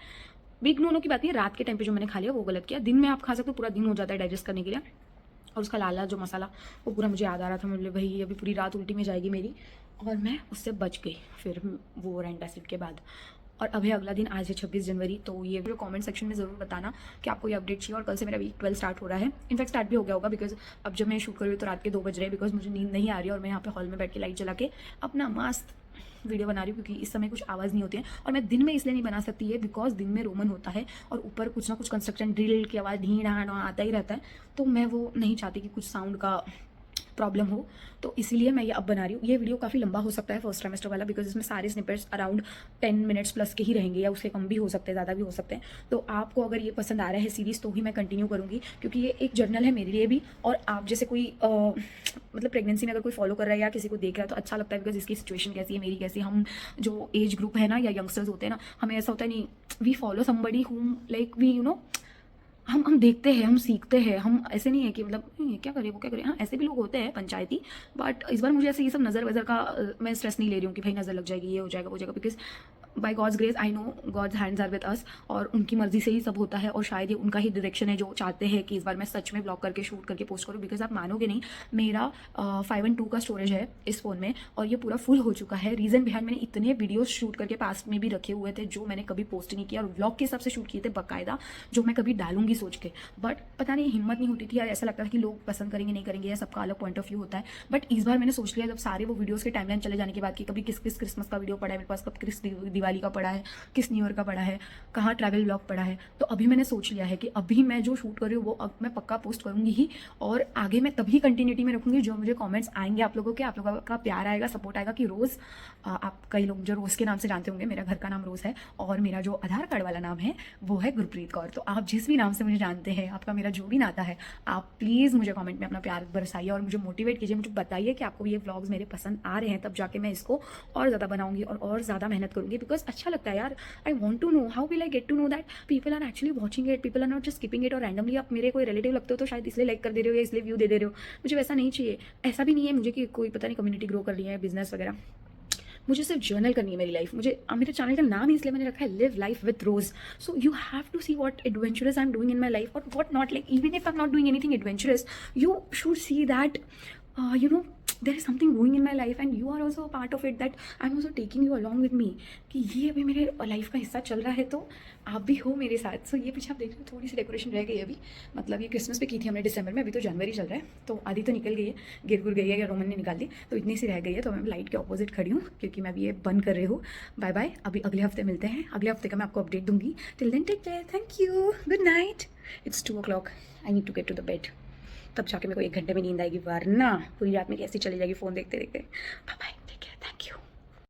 big no no की बात नहीं है, रात के टाइम पे जो मैंने खा लिया वो गलत किया। दिन में आप खा सकते हो, पूरा दिन हो जाता है डाइजेस्ट करने के लिए। और उसका लाला जो मसाला वो पूरा मुझे याद आ रहा था, मैं बोले भाई अभी पूरी रात उल्टी में जाएगी मेरी, और मैं उससे बच गई फिर वो एंटासिड के बाद। और अभी अगला दिन आज है 26 जनवरी, तो ये वीडियो कमेंट सेक्शन में ज़रूर बताना कि आपको ये अपडेट चाहिए। और कल से मेरा वीक 12 स्टार्ट हो रहा है, इनफैक्ट स्टार्ट भी हो गया होगा, बिकॉज अब जब मैं शूट कर रही हूँ तो रात के 2 बज रहे हैं, बिकॉज मुझे नींद नहीं आ रही है और मैं यहाँ पे हॉल में बैठ के लाइट जला के अपना मस्त वीडियो बना रही हूँ, क्योंकि इस समय कुछ आवाज़ नहीं होती है। और मैं दिन में इसलिए नहीं बना सकती है बिकॉज दिन में रोमन होता है और ऊपर कुछ ना कुछ कंस्ट्रक्शन ड्रिल की आवाज़ ढीं ढाँ आता ही रहता है, तो मैं वो नहीं चाहती कि कुछ साउंड का प्रॉब्लम हो, तो इसीलिए मैं ये अब बना रही हूँ। ये वीडियो काफ़ी लंबा हो सकता है फर्स्ट ट्राइमेस्टर वाला, बिकॉज इसमें सारे स्निपेट्स अराउंड 10 मिनट्स प्लस के ही रहेंगे, या उससे कम भी हो सकते हैं, ज़्यादा भी हो सकते हैं। तो आपको अगर ये पसंद आ रहा है सीरीज़ तो ही मैं कंटिन्यू करूँगी, क्योंकि ये एक जर्नल है मेरे लिए भी। और आप जैसे कोई मतलब प्रेगनेंसी में अगर कोई फॉलो कर रहा है या किसी को देख रहा है तो अच्छा लगता है, बिकॉज इसकी सिचुएशन कैसी है, मेरी कैसी है। हम जो एज ग्रुप है ना, या यंगस्टर्स होते हैं ना, हमें ऐसा होता है नहीं, we follow somebody whom like we हम देखते हैं, हम सीखते हैं। हम ऐसे नहीं है कि मतलब ये क्या करें वो क्या करें, हाँ ऐसे भी लोग होते हैं पंचायती। बट इस बार मुझे ऐसे ये सब नज़र वज़र का मैं स्ट्रेस नहीं ले रही हूँ कि भाई नज़र लग जाएगी, ये हो जाएगा वो जाएगा, because by God's grace I know God's hands are with us, और उनकी मर्जी से ही सब होता है। और शायद ये उनका ही डायरेक्शन है जो चाहते हैं कि इस बार मैं सच में ब्लॉग करके शूट करके पोस्ट करूँ। बिकॉज आप मानोगे नहीं, मेरा 512 का स्टोरेज है इस फ़ोन में और ये पूरा फुल हो चुका है। रीज़न बिहाइंड, मैंने इतने वीडियोस शूट करके पास्ट में भी रखे हुए थे जो मैंने कभी पोस्ट नहीं किया, और व्लॉग के हिसाब से शूट किए थे बाकायदा, जो मैं कभी डालूंगी सोच के। बट पता नहीं हिम्मत नहीं होती थी यार, ऐसा लगता था कि लोग पसंद करेंगे नहीं करेंगे, या सबका अलग पॉइंट ऑफ व्यू होता है। बट इस बार मैंने सोच लिया, जब सारे वो वीडियोस के टाइमलाइन चले जाने के बाद कि कभी किस किस क्रिसमस का वीडियो पड़ा है मेरे पास, कब किस दिवाली का पड़ा है, किस न्यू ईयर का पड़ा है, कहाँ ट्रैवल ब्लॉग पड़ा है, तो अभी मैंने सोच लिया है कि अभी मैं जो शूट कर रही हूँ वो अब मैं पक्का पोस्ट करूँगी ही। और आगे मैं तभी कंटिन्यूटी में रखूँगी जो मुझे कमेंट्स आएंगे आप लोगों के, आप लोगों का प्यार आएगा, सपोर्ट आएगा। कि रोज़ आप कई लोग जो रोज़ के नाम से जानते होंगे, मेरा घर का नाम रोज़ है और मेरा जो आधार कार्ड वाला नाम है वो है गुरप्रीत कौर। तो आप जिस भी नाम से मुझे जानते हैं, आपका मेरा जो भी नाता है, आप प्लीज़ मुझे कमेंट में अपना प्यार बरसाइए और मुझे मोटिवेट कीजिए, मुझे बताइए कि आपको ये व्लॉग्स मेरे पसंद आ रहे हैं, तब जाके मैं इसको और ज़्यादा बनाऊंगी और ज़्यादा मेहनत करूँगी। बिकॉज अच्छा लगता है यार, I want to know how will I get to know that people are actually watching it, people are not just skipping it. और रैंडमली आप मेरे कोई रिलेटिव लगते हो तो शायद इसलिए लाइक कर दे रहे हो या इसलिए व्यू दे रहे हो, मुझे वैसा नहीं चाहिए। ऐसा भी नहीं है मुझे कि कोई पता नहीं कम्युनिटी ग्रो कर रही है, बिजनेस वगैरह, मुझे सिर्फ जर्नल करनी है मेरी लाइफ। मुझे मेरे चैनल का नाम ही इसलिए मैंने रखा है live life with Rose. So you have to see what adventurous I am doing in my life और what not. Like even if I am not doing anything adventurous, you should see that there is something going in my life and you are also a part of it, that I'm also taking you along with me, कि ये अभी मेरे life का हिस्सा चल रहा है तो आप भी हो मेरे साथ। सो ये पीछे आप देख रहे हो थोड़ी सी डेकोरेशन रह गई है अभी, मतलब ये क्रिसमस पे की थी हमने दिसंबर में, अभी तो जनवरी चल रहा है, तो आधी तो निकल गई है, गिर गुर गई है या रोमन ने निकाल दी, तो इतनी सी रह गई है। तो मैं लाइट के ऑपोजिट खड़ी हूँ क्योंकि मैं अभी ये बंद कर रही हूँ। बाय बाय, अभी अगले हफ्ते मिलते हैं, अगले हफ्ते का मैं आपको अपडेट दूंगी। Till then take care, thank you, good night. It's 2 o'clock, I need to get to the bed, तब जाके मेरे को 1 घंटे में नींद आएगी, वरना पूरी रात में कैसी चली जाएगी फ़ोन देखते देखते। Bye bye.